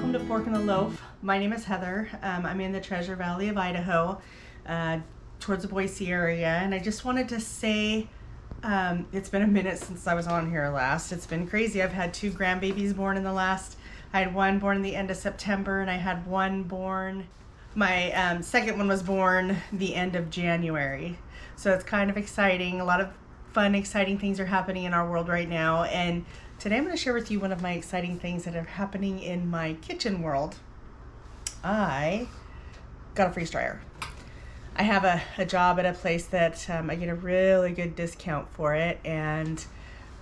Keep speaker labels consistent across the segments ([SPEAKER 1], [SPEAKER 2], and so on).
[SPEAKER 1] welcome to Fork in the Loaf. My name is Heather. I'm in the Treasure Valley of Idaho, towards the Boise area, and I just wanted to say it's been a minute since I was on here last. It's been crazy. I've had 2 grandbabies born in the last. I had one born the end of September, and I had one born. My second one was born the end of January. So it's kind of exciting. A lot of fun, exciting things are happening in our world right now, and today I'm going to share with you one of my exciting things that are happening in my kitchen world. I got a freeze dryer. I have a job at a place that I get a really good discount for it, and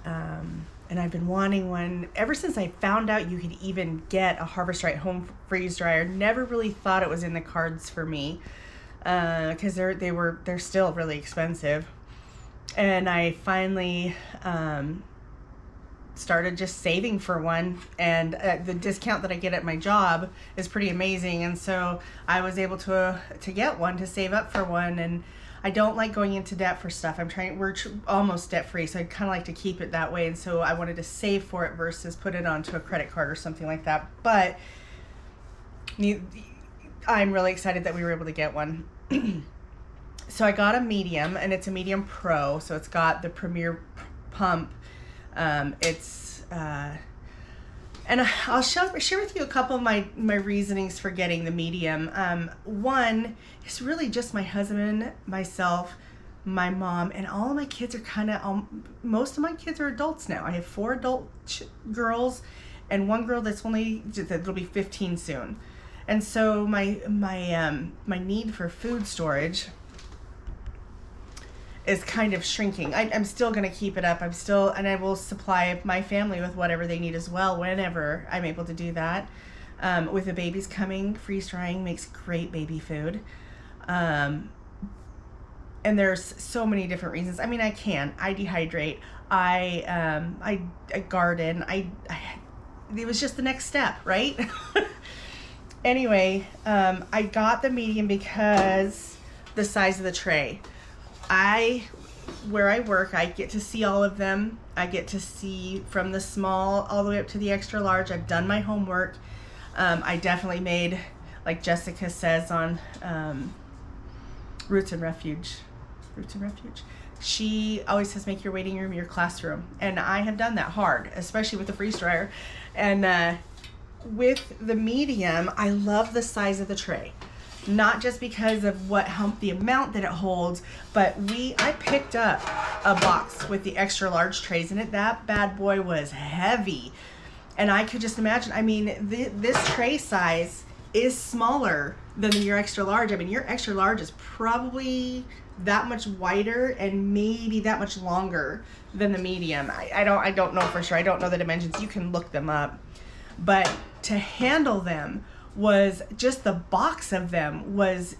[SPEAKER 1] I've been wanting one ever since I found out you could even get a Harvest Right home freeze dryer. Never really thought it was in the cards for me because they're still really expensive, and I finally started just saving for one, and the discount that I get at my job is pretty amazing, and so I was able to get one, to save up for one. And I don't like going into debt for stuff. We're almost debt free, so I kind of like to keep it that way, and so I wanted to save for it versus put it onto a credit card or something like that. But I'm really excited that we were able to get one. So I got a medium, and it's a medium pro, so it's got the premier pump. And I'll share with you a couple of my reasonings for getting the medium. One is really just my husband, myself, my mom, and all of my kids are most of my kids are adults now. I have 4 adult girls and 1 girl that'll be 15 soon. And so my need for food storage is kind of shrinking. I'm still going to keep it up. And I will supply my family with whatever they need as well whenever I'm able to do that. With the babies coming, freeze drying makes great baby food. And there's so many different reasons. I mean, I dehydrate. I garden. It was just the next step, right? Anyway, I got the medium because the size of the tray. Where I work, I get to see all of them. I get to see from the small all the way up to the extra large. I've done my homework. I definitely made, like Jessica says on Roots and Refuge. She always says, make your waiting room your classroom. And I have done that hard, especially with the freeze dryer. And with the medium, I love the size of the tray. Not just because of the amount that it holds, but I picked up a box with the extra large trays in it. That bad boy was heavy, and I could just imagine. I mean, this tray size is smaller than your extra large. I mean, your extra large is probably that much wider and maybe that much longer than the medium. I don't know for sure. I don't know the dimensions. You can look them up, but to handle them was just the box of them was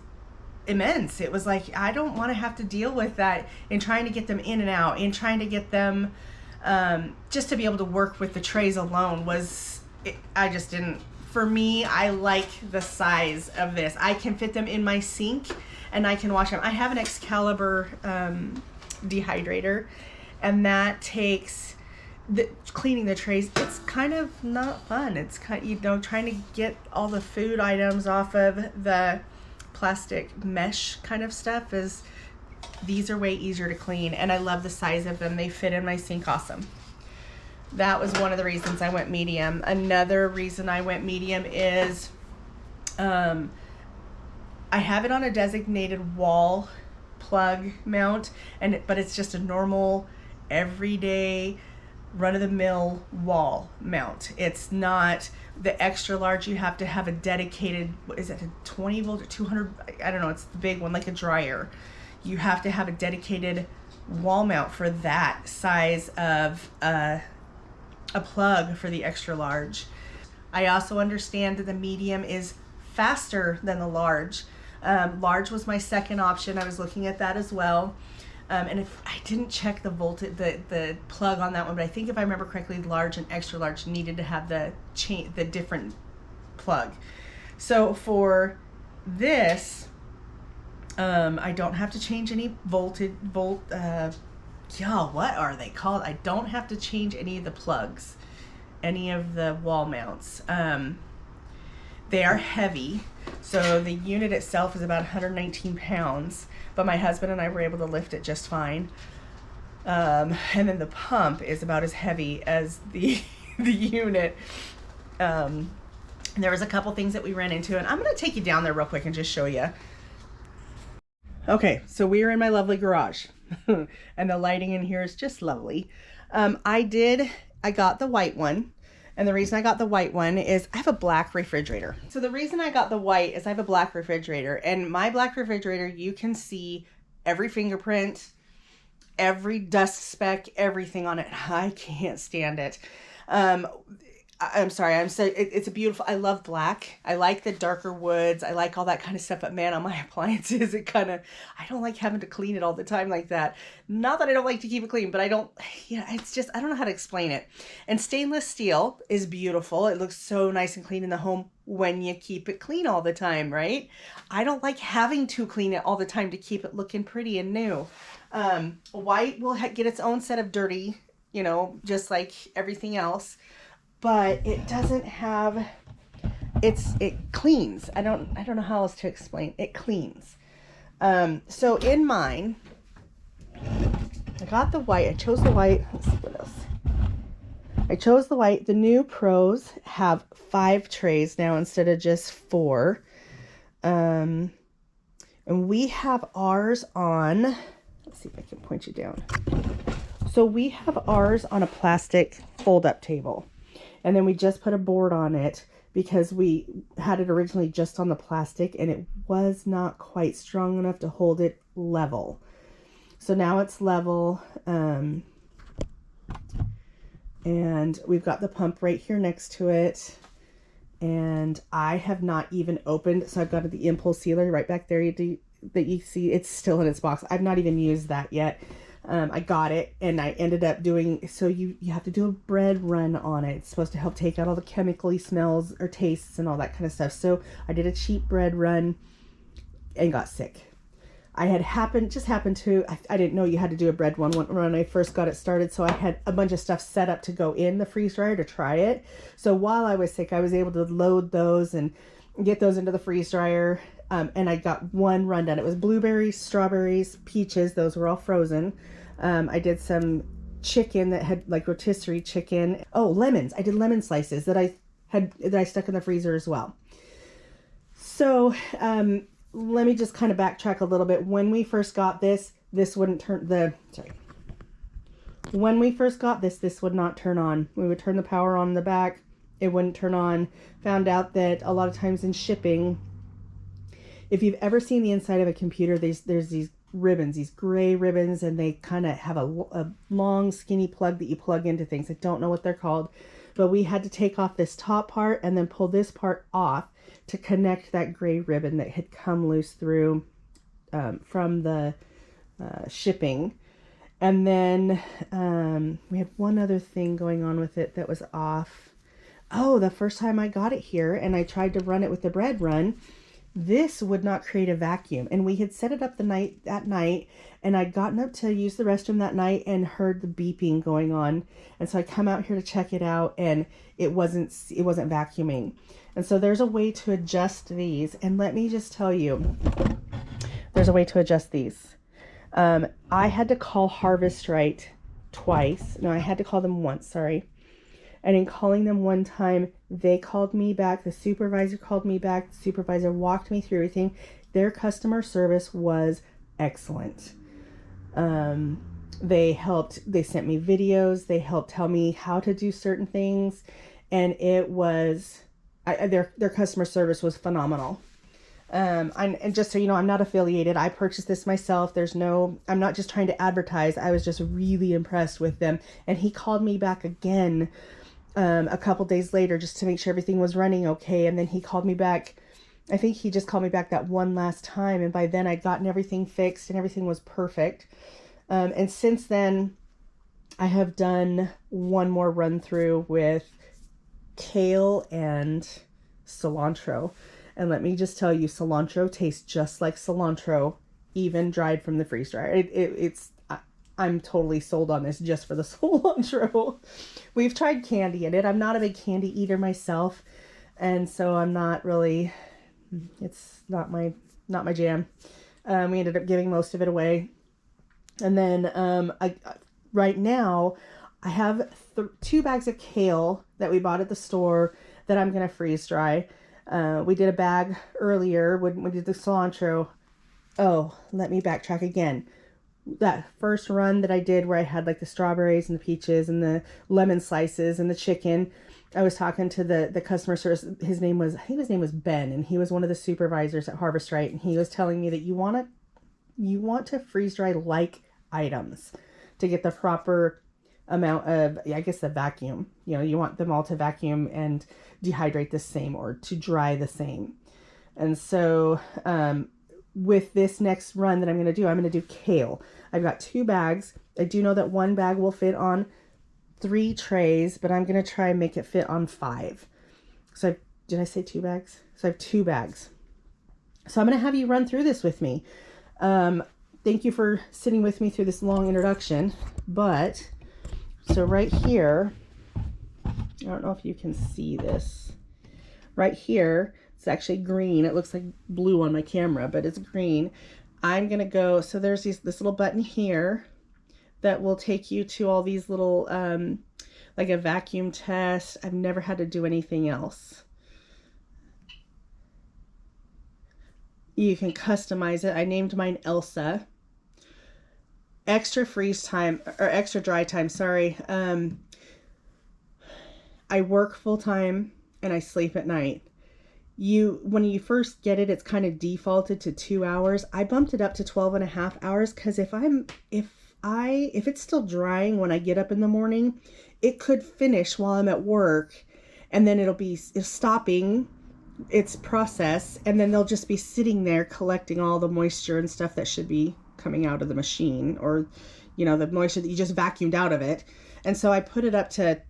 [SPEAKER 1] immense. It was like, I don't want to have to deal with that in trying to get them in and out, in trying to get them just to be able to work with the trays alone I just didn't. For me, I like the size of this. I can fit them in my sink and I can wash them. I have an Excalibur dehydrator, and that takes cleaning the trays. It's kind of not fun. It's trying to get all the food items off of the plastic mesh kind of stuff. These are way easier to clean, and I love the size of them. They fit in my sink awesome. That was one of the reasons I went medium. Another reason I went medium is I have it on a designated wall plug mount, but it's just a normal everyday run-of-the-mill wall mount. It's not the extra large. You have to have a dedicated, what is it, a 20 volt or 200, I don't know, it's the big one, like a dryer. You have to have a dedicated wall mount for that size of a plug for the extra large. I also understand that the medium is faster than the large. Large was my second option. I was looking at that as well. And if I didn't check the plug on that one, but I think if I remember correctly, large and extra large needed to have the different plug. So for this, I don't have to change any what are they called? I don't have to change any of the plugs, any of the wall mounts. They are heavy. So the unit itself is about 119 pounds, but my husband and I were able to lift it just fine. And then the pump is about as heavy as the unit. And there was a couple things that we ran into, and I'm going to take you down there real quick and just show you. Okay, so we are in my lovely garage, and the lighting in here is just lovely. I got the white one. And the reason I got the white one is I have a black refrigerator. So the reason I got the white is I have a black refrigerator, and my black refrigerator, you can see every fingerprint, every dust speck, everything on it. I can't stand it. I'm sorry. It's a beautiful, I love black. I like the darker woods. I like all that kind of stuff. But man, on my appliances, I don't like having to clean it all the time like that. Not that I don't like to keep it clean, but I don't know how to explain it. And stainless steel is beautiful. It looks so nice and clean in the home when you keep it clean all the time, right? I don't like having to clean it all the time to keep it looking pretty and new. White will get its own set of dirty, just like everything else. But it doesn't have, it cleans. I don't know how else to explain. It cleans. So in mine, I got the white. I chose the white. Let's see what else. I chose the white. The new Pros have 5 trays now instead of just 4. And we have ours on, let's see if I can point you down. So we have ours on a plastic fold-up table. And then we just put a board on it because we had it originally just on the plastic and it was not quite strong enough to hold it level. So now it's level. And we've got the pump right here next to it. And I have not even opened. So I've got the impulse sealer right back there that you see. It's still in its box. I've not even used that yet. I got it and I ended up doing, so you have to do a bread run on it. It's supposed to help take out all the chemically smells or tastes and all that kind of stuff. So I did a cheap bread run and got sick. I happened to, I didn't know you had to do a bread one when I first got it started. So I had a bunch of stuff set up to go in the freeze dryer to try it. So while I was sick, I was able to load those and get those into the freeze dryer. And I got one run done. It was blueberries, strawberries, peaches. Those were all frozen. I did some chicken that had like rotisserie chicken. Oh, lemons. I did lemon slices that I stuck in the freezer as well. So, let me just kind of backtrack a little bit. When we first got this wouldn't turn When we first got this would not turn on. We would turn the power on in the back. It wouldn't turn on. Found out that a lot of times in shipping, if you've ever seen the inside of a computer, there's these ribbons, these gray ribbons, and they kind of have a long skinny plug that you plug into things. I don't know what they're called, but we had to take off this top part and then pull this part off to connect that gray ribbon that had come loose through from the shipping. And then we had one other thing going on with it that was off. Oh, the first time I got it here and I tried to run it with the bread run, this would not create a vacuum. And we had set it up that night, and I'd gotten up to use the restroom that night and heard the beeping going on. And so I come out here to check it out, and it wasn't vacuuming. And so there's a way to adjust these. And let me just tell you, there's a way to adjust these. I had to call Harvest Right twice. No, I had to call them once, sorry. And in calling them one time, they called me back. The supervisor called me back. The supervisor walked me through everything. Their customer service was excellent. They sent me videos. They helped tell me how to do certain things. And it was, their customer service was phenomenal. And just so you know, I'm not affiliated. I purchased this myself. I'm not just trying to advertise. I was just really impressed with them. And he called me back again a couple days later just to make sure everything was running okay. And then he called me back. I think he just called me back that one last time. And by then I'd gotten everything fixed and everything was perfect. And since then I have done one more run through with kale and cilantro. And let me just tell you, cilantro tastes just like cilantro, even dried from the freeze dryer. I'm totally sold on this just for the cilantro. We've tried candy in it. I'm not a big candy eater myself. And so I'm not really, it's not my jam. We ended up giving most of it away. And then right now I have 2 bags of kale that we bought at the store that I'm going to freeze dry. We did a bag earlier when we did the cilantro. Oh, let me backtrack again. That first run that I did where I had like the strawberries and the peaches and the lemon slices and the chicken, I was talking to the customer service. I think his name was Ben, and he was one of the supervisors at Harvest Right, and he was telling me that you want to freeze dry like items to get the proper amount of, I guess, the vacuum. You know, you want them all to vacuum and dehydrate the same, or to dry the same. And so with this next run that I'm going to do kale. I've got 2 bags. I do know that 1 bag will fit on 3 trays, but I'm going to try and make it fit on 5. So did I say 2 bags? So I have 2 bags. So I'm going to have you run through this with me. Thank you for sitting with me through this long introduction. But, so right here, I don't know if you can see this. Right here, it's actually green. It looks like blue on my camera, but it's green. I'm going to go, so there's this little button here that will take you to all these little, like a vacuum test. I've never had to do anything else. You can customize it. I named mine Elsa. Extra freeze time, or extra dry time, sorry. I work full time and I sleep at night. When you first get it, it's kind of defaulted to 2 hours. I bumped it up to 12.5 hours because if it's still drying when I get up in the morning, it could finish while I'm at work, and then it's stopping its process, and then they'll just be sitting there collecting all the moisture and stuff that should be coming out of the machine, or the moisture that you just vacuumed out of it. And so I put it up to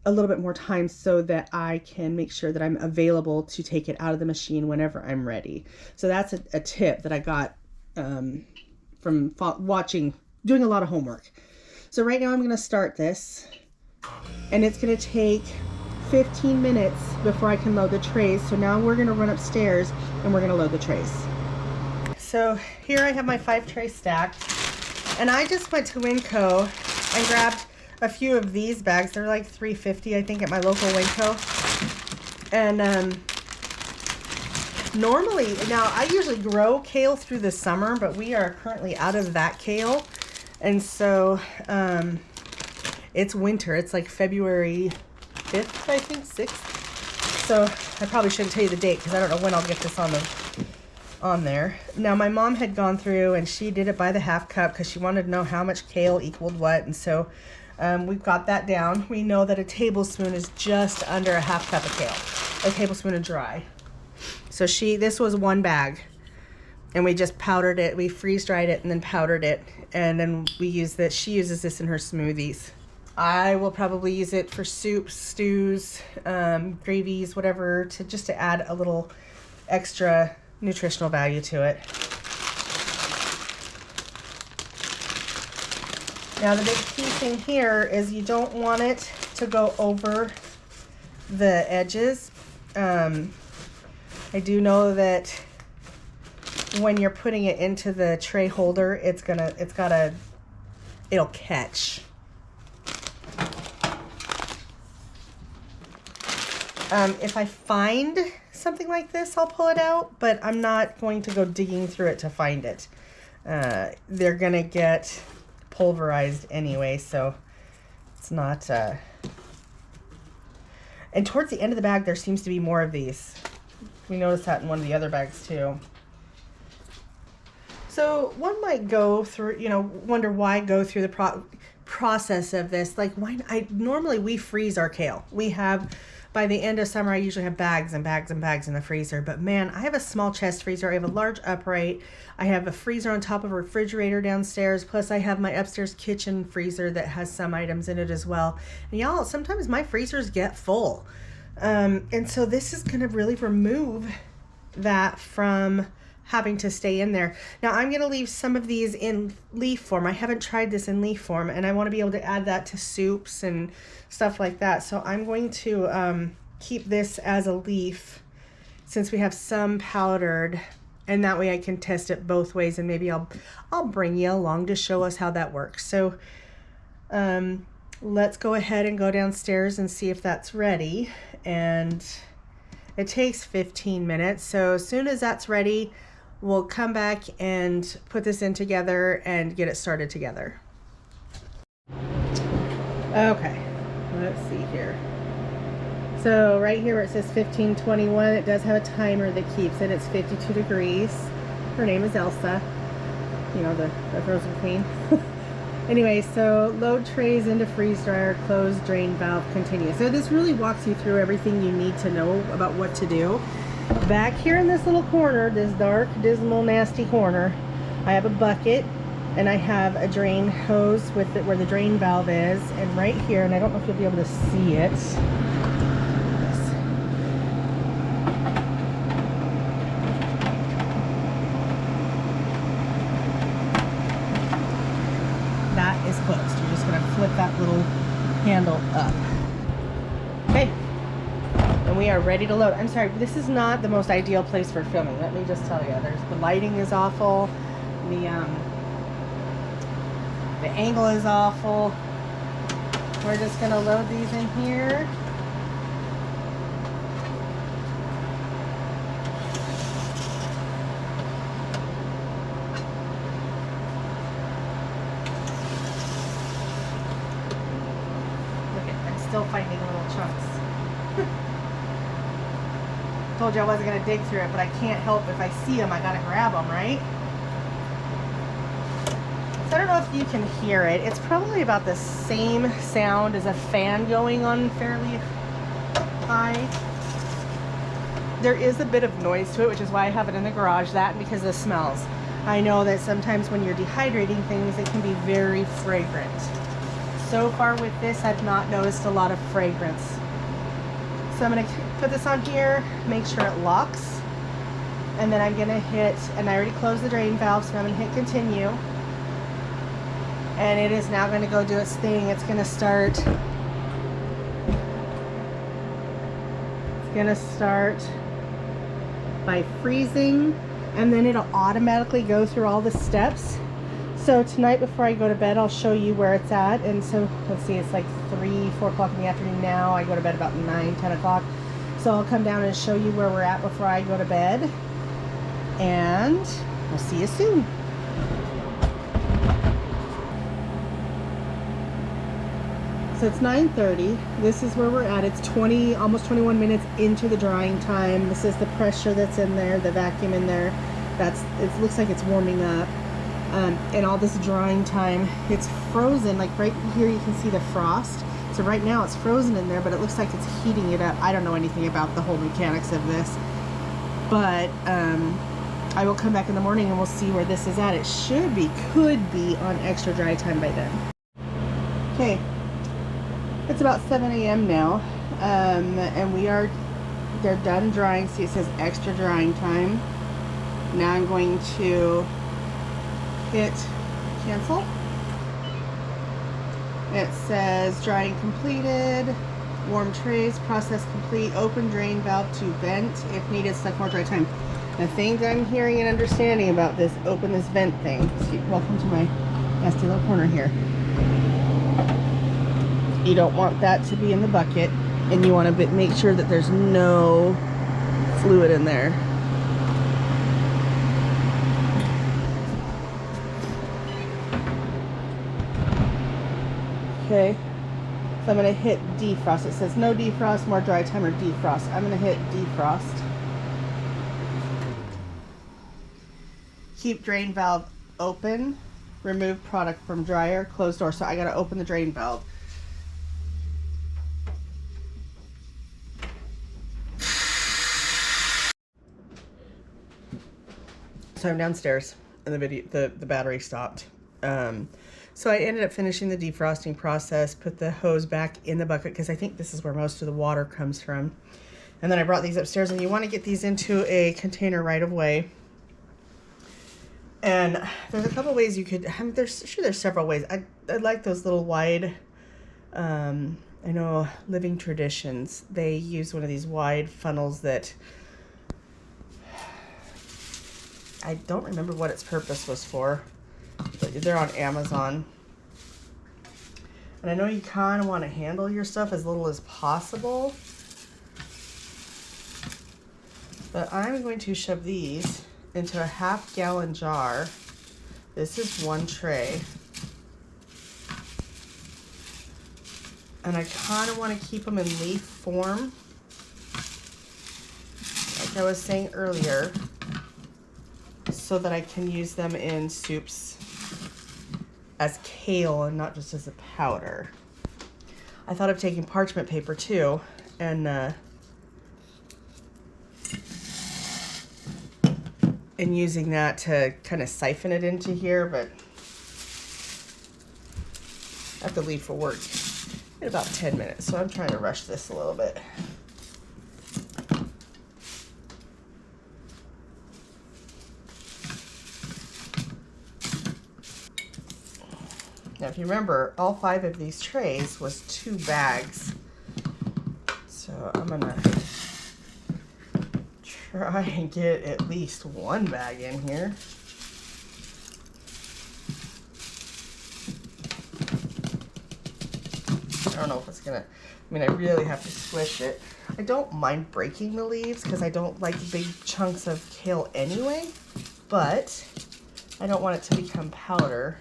[SPEAKER 1] a little bit more time so that I can make sure that I'm available to take it out of the machine whenever I'm ready. So that's a tip that I got from doing a lot of homework. So right now I'm going to start this, and it's going to take 15 minutes before I can load the trays. So now we're going to run upstairs and we're going to load the trays. So here I have my 5 trays stacked, and I just went to Winco and grabbed a few of these bags. They're like $3.50, I think, at my local Winco. And normally, now I usually grow kale through the summer, but we are currently out of that kale. And so it's winter. It's like February 5th, I think, 6th. So I probably shouldn't tell you the date because I don't know when I'll get this on there. Now my mom had gone through and she did it by the half cup because she wanted to know how much kale equaled what. And so we've got that down. We know that a tablespoon is just under a half cup of kale, a tablespoon of dry. So this was 1 bag, and we just powdered it. We freeze dried it and then powdered it, and then we use this. She uses this in her smoothies. I will probably use it for soups, stews, gravies, whatever, just to add a little extra nutritional value to it. Now the big key thing here is you don't want it to go over the edges. I do know that when you're putting it into the tray holder, it'll catch. If I find something like this, I'll pull it out, but I'm not going to go digging through it to find it. They're gonna get pulverized anyway, so it's not and towards the end of the bag there seems to be more of these. We noticed that in one of the other bags too. So one might go through, wonder why go through the process of this. Like, normally we freeze our kale. We have, by the end of summer, I usually have bags and bags and bags in the freezer. But man, I have a small chest freezer. I have a large upright. I have a freezer on top of a refrigerator downstairs. Plus I have my upstairs kitchen freezer that has some items in it as well. And y'all, sometimes my freezers get full. And so this is going to really remove that from having to stay in there. Now I'm going to leave some of these in leaf form. I haven't tried this in leaf form, and I want to be able to add that to soups and stuff like that. So I'm going to keep this as a leaf since we have some powdered, and that way I can test it both ways, and maybe I'll bring you along to show us how that works. So let's go ahead and go downstairs and see if that's ready. And it takes 15 minutes. So as soon as that's ready, we'll come back and put this in together and get it started together. Okay, let's see here. So right here where it says 1521, it does have a timer that keeps it. It's 52 degrees. Her name is Elsa, you know, the frozen queen. Anyway, so load trays into freeze dryer, close drain valve, continue. So this really walks you through everything you need to know about what to do. Back here in this little corner, this dark, dismal, nasty corner, I have a bucket and I have a drain hose with it where the drain valve is. And right here, and I don't know if you'll be able to see it. That is closed. You're just going to flip that little handle up. Okay. And we are ready to load. I'm sorry, this is not the most ideal place for filming. Let me just tell you. The lighting is awful. The angle is awful. We're just going to load these in here. Still finding little chunks. Told you I wasn't going to dig through it, but I can't help if I see them, I got to grab them, right? So I don't know if you can hear it. It's probably about the same sound as a fan going on fairly high. There is a bit of noise to it, which is why I have it in the garage, that and because of the smells. I know that sometimes when you're dehydrating things, it can be very fragrant. So far with this, I've not noticed a lot of fragrance. So I'm going to put this on here, make sure it locks, and then I'm going to hit, and I already closed the drain valve, so I'm going to hit continue. And it is now going to go do its thing. It's going to start by freezing, and then it'll automatically go through all the steps. So tonight before I go to bed, I'll show you where it's at. And so let's see, it's like 3-4 o'clock in the afternoon now. I go to bed about 9-10 o'clock. So I'll come down and show you where we're at before I go to bed. And we'll see you soon. So it's 9:30. This is where we're at. It's almost 21 minutes into the drying time. This is the pressure that's in there, the vacuum in there. It looks like it's warming up. And all this drying time, it's frozen. Like right here you can see the frost. So right now it's frozen in there, but it looks like it's heating it up. I don't know anything about the whole mechanics of this, but I will come back in the morning and we'll see where this is at. It could be on extra dry time by then. Okay, it's about 7 a.m. now, and they're done drying. See, it says extra drying time. Now I'm going to hit cancel. It says drying completed, warm trays, process complete, open drain valve to vent if needed, select more dry time. The thing that I'm hearing and understanding about this open this vent thing, welcome to my nasty little corner here. You don't want that to be in the bucket, and you want to make sure that there's no fluid in there. Okay, so I'm going to hit defrost. It says no defrost, more dry time, or defrost. I'm going to hit defrost. Keep drain valve open. Remove product from dryer. Close door. So I got to open the drain valve. So I'm downstairs and the battery stopped. So I ended up finishing the defrosting process, put the hose back in the bucket because I think this is where most of the water comes from. And then I brought these upstairs, and you want to get these into a container right away. And there's a couple ways you could, there's several ways. I like those little wide I know Living Traditions, they use one of these wide funnels that I don't remember what its purpose was for, but they're on Amazon. And I know you kind of want to handle your stuff as little as possible, but I'm going to shove these into a half-gallon jar. This is one tray. And I kind of want to keep them in leaf form, like I was saying earlier, so that I can use them in soups as kale and not just as a powder. I thought of taking parchment paper too, and using that to kind of siphon it into here, but I have to leave for work in about 10 minutes, so I'm trying to rush this a little bit. Now, if you remember, all 5 of these trays was 2 bags. So I'm gonna try and get at least 1 bag in here. I don't know if it's gonna, I mean, I really have to squish it. I don't mind breaking the leaves because I don't like big chunks of kale anyway, but I don't want it to become powder.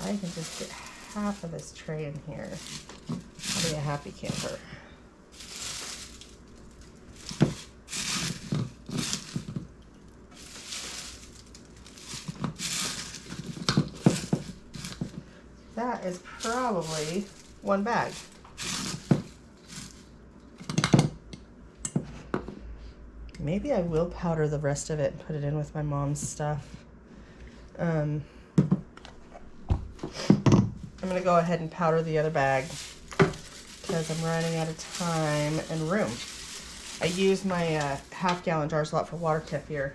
[SPEAKER 1] I can just get half of this tray in here. I'll be a happy camper. That is probably 1 bag. Maybe I will powder the rest of it and put it in with my mom's stuff. I'm gonna go ahead and powder the other bag because I'm running out of time and room. I use my half-gallon jars a lot for water kefir,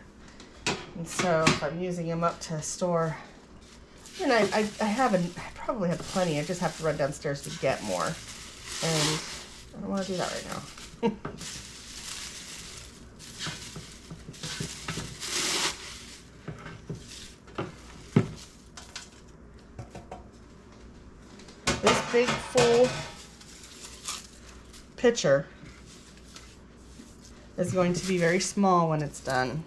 [SPEAKER 1] and so if I'm using them up to store, and I probably have plenty. I just have to run downstairs to get more, and I don't want to do that right now. This big full pitcher is going to be very small when it's done.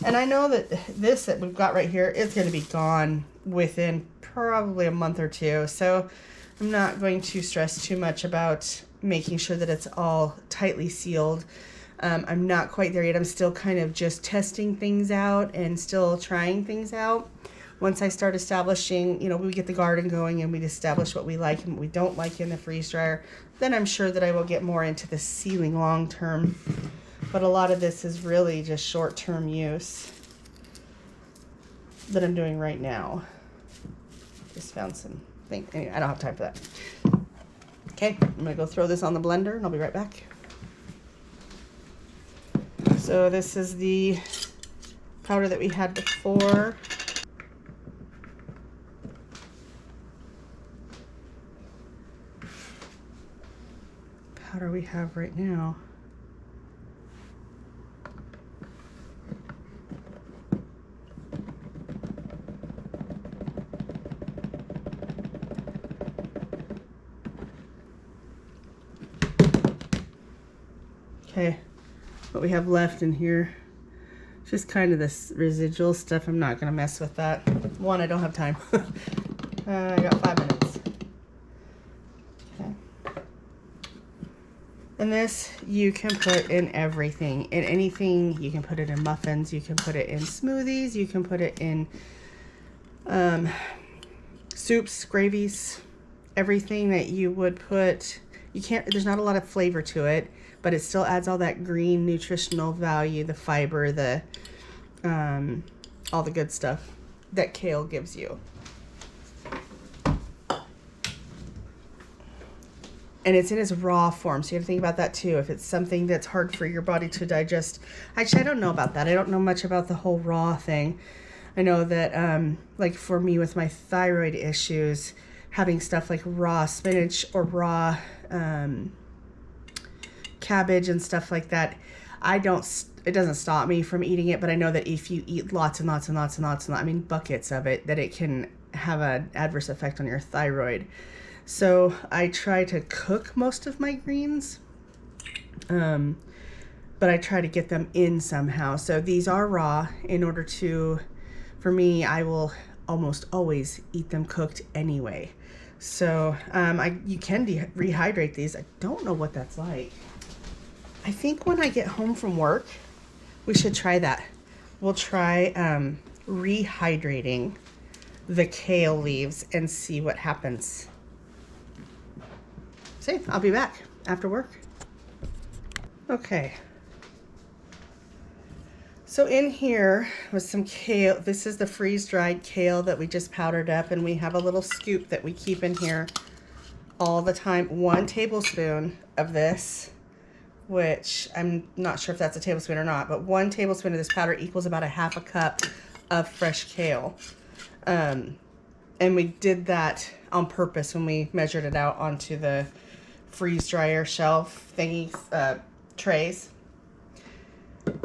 [SPEAKER 1] And I know that this that we've got right here is going to be gone within probably a month or 2. So I'm not going to stress too much about making sure that it's all tightly sealed. I'm not quite there yet. I'm still kind of just testing things out and still trying things out. Once I start establishing, we get the garden going and we establish what we like and what we don't like in the freeze dryer, then I'm sure that I will get more into the sealing long term. But a lot of this is really just short-term use that I'm doing right now. Just found some things. Anyway, I don't have time for that. Okay, I'm going to go throw this on the blender and I'll be right back. So this is the powder that we had before. Powder we have right now. Okay, what we have left in here, just kind of this residual stuff. I'm not going to mess with that. One, I don't have time. I got 5 minutes. Okay. And this you can put in everything. In anything, you can put it in muffins, you can put it in smoothies, you can put it in soups, gravies, everything that you would put. There's not a lot of flavor to it, but it still adds all that green nutritional value, the fiber, all the good stuff that kale gives you. And it's in its raw form, so you have to think about that too. If it's something that's hard for your body to digest. Actually, I don't know about that. I don't know much about the whole raw thing. I know that, like for me with my thyroid issues, having stuff like raw spinach or raw cabbage and stuff like that, it doesn't stop me from eating it, but I know that if you eat lots and lots and lots and lots and lots, I mean buckets of it, that it can have an adverse effect on your thyroid. So I try to cook most of my greens, but I try to get them in somehow. So these are raw in order to, for me, I will almost always eat them cooked anyway. So you can rehydrate these. I don't know what that's like. I think when I get home from work, we should try that. We'll try rehydrating the kale leaves and see what happens. See, I'll be back after work. Okay. So in here was some kale. This is the freeze-dried kale that we just powdered up, and we have a little scoop that we keep in here all the time. 1 tablespoon of this, which I'm not sure if that's a tablespoon or not, but 1 tablespoon of this powder equals about 1/2 cup of fresh kale. And we did that on purpose when we measured it out onto the freeze dryer shelf thingies, trays.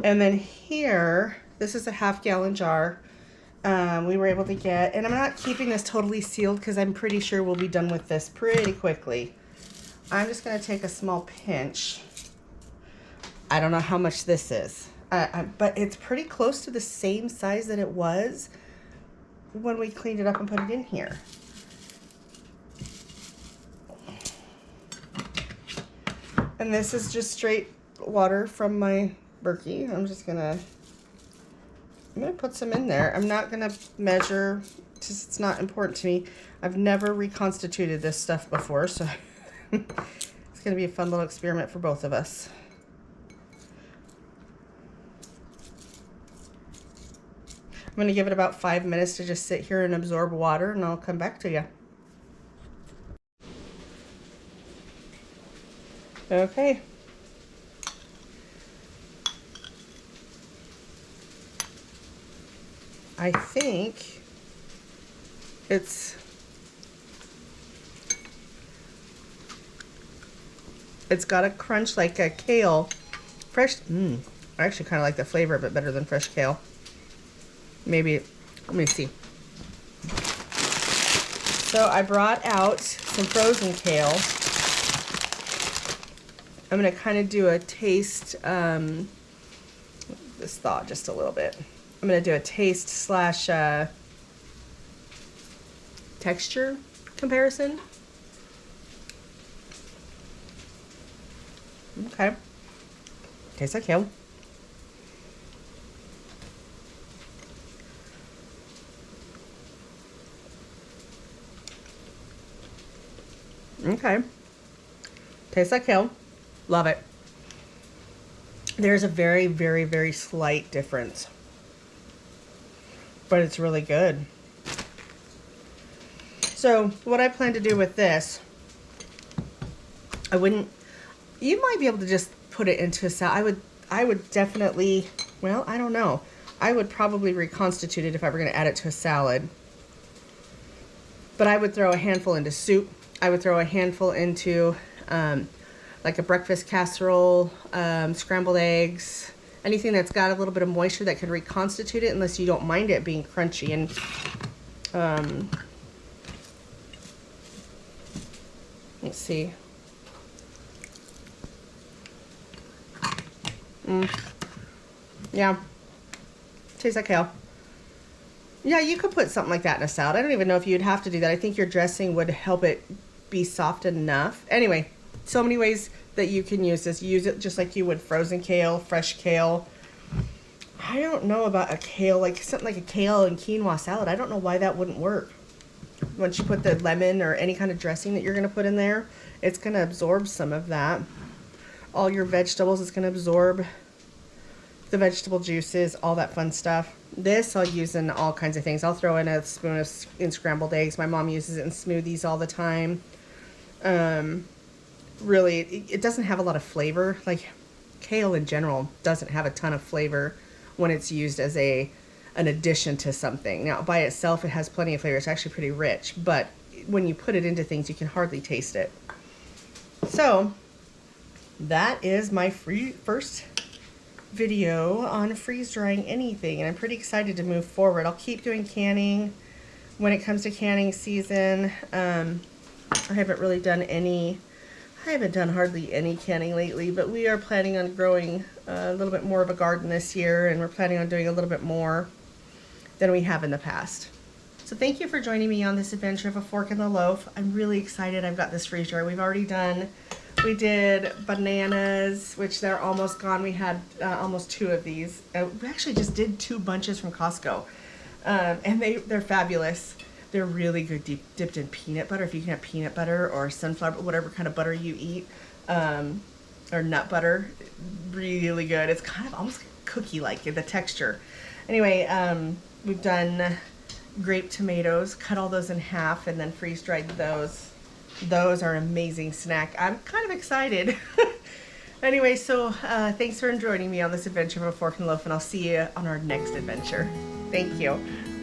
[SPEAKER 1] And then here, this is a 1/2 gallon jar. We were able to get, and I'm not keeping this totally sealed because I'm pretty sure we'll be done with this pretty quickly. I'm just going to take a small pinch. I don't know how much this is, but it's pretty close to the same size that it was when we cleaned it up and put it in here. And this is just straight water from my Berkey. I'm gonna put some in there. I'm not gonna measure, because it's not important to me. I've never reconstituted this stuff before, so it's gonna be a fun little experiment for both of us. I'm gonna give it about 5 minutes to just sit here and absorb water, and I'll come back to you. Okay. I think it's got a crunch like a kale. Fresh, I actually kind of like the flavor of it better than fresh kale. Maybe, let me see. So I brought out some frozen kale. I'm going to kind of do a taste, this thaw just a little bit. I'm going to do a taste slash texture comparison. Okay. Tastes like kale. Okay. Tastes like kale. Love it. There's a very, very, very slight difference, but it's really good. So what I plan to do with this, you might be able to just put it into a salad. I would definitely, well, I don't know. I would probably reconstitute it if I were going to add it to a salad. But I would throw a handful into soup. I would throw a handful into like a breakfast casserole, scrambled eggs, anything that's got a little bit of moisture that could reconstitute it, unless you don't mind it being crunchy. And let's see. Yeah, tastes like kale. Yeah, you could put something like that in a salad. I don't even know if you'd have to do that. I think your dressing would help it be soft enough. Anyway, so many ways that you can use this. Use it just like you would frozen kale, fresh kale. I don't know about a kale, like something like a kale and quinoa salad. I don't know why that wouldn't work. Once you put the lemon or any kind of dressing that you're going to put in there, it's going to absorb some of that. All your vegetables, it's going to absorb the vegetable juices, all that fun stuff. This I'll use in all kinds of things. I'll throw in a spoon in scrambled eggs. My mom uses it in smoothies all the time. really, it doesn't have a lot of flavor. Like kale in general doesn't have a ton of flavor when it's used as an addition to something. Now by itself it has plenty of flavor. It's actually pretty rich, but when you put it into things you can hardly taste it. So that is my first video on freeze drying anything, and I'm pretty excited to move forward. I'll keep doing canning when it comes to canning season. I haven't really done any, I haven't done hardly any canning lately, but we are planning on growing a little bit more of a garden this year, and we're planning on doing a little bit more than we have in the past. So thank you for joining me on this adventure of a fork in the loaf. I'm really excited. I've got this freeze dryer. We've already done, we did bananas, which they're almost gone. We had almost 2 of these. We actually just did 2 bunches from Costco. And they're fabulous. They're really good dipped in peanut butter. If you can have peanut butter or sunflower, whatever kind of butter you eat, or nut butter, really good. It's kind of almost cookie-like in the texture. Anyway, we've done grape tomatoes, cut all those in half and then freeze-dried those. Those are an amazing snack. I'm kind of excited. Anyway, so thanks for joining me on this adventure of a fork and loaf, and I'll see you on our next adventure. Thank you.